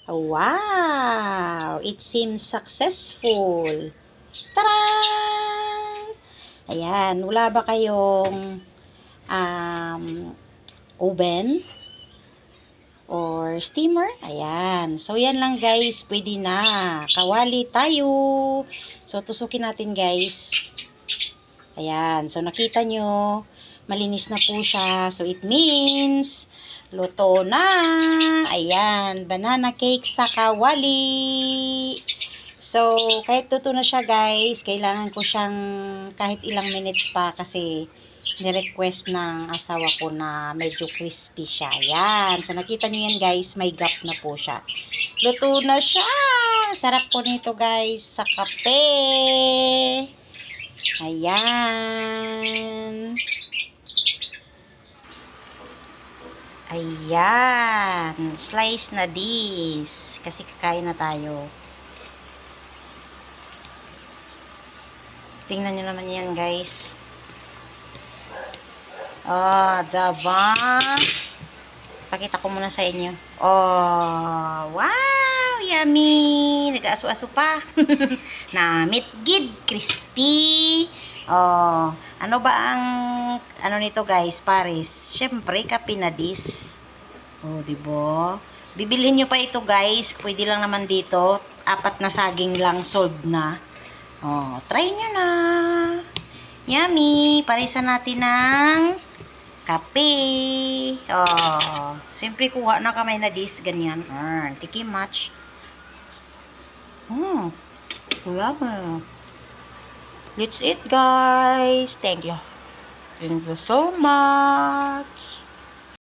Wow! It seems successful. Tarang! Ayan, wala ba kayong oven or steamer? Ayan. So, yan lang guys. Pwede na. Kawali tayo. So, tusukin natin guys. Ayan. So, nakita nyo, malinis na po siya. So, it means, luto na. Ayan. Banana cake sa kawali. So, kahit luto na siya guys, kailangan ko siyang kahit ilang minutes pa kasi ni-request ng asawa ko na medyo crispy siya. Ayan. So, nakita nyo yan guys, may gap na po siya. Luto na siya. Sarap po nito guys sa kape. Ayan. Ayan. Slice na this. Kasi kakain na tayo. Tingnan nyo naman yan guys. Oh, diba? Pakita ko muna sa inyo. Oh, wow! Yummy! Nag-aso-aso pa. Na mitgid, crispy. Oh, ano ba ang ano nito guys, Paris? Syempre, kape na this. Oh, diba? Bibilhin nyo pa ito guys. Pwede lang naman dito. 4 na saging lang sold na. Oh, try nyo na. Yummy! Parisan natin ng kape. Oh, siyempre kuha na kamay na this, ganyan. Tiki match. Wala ba? That's it, guys. Thank you. Thank you so much.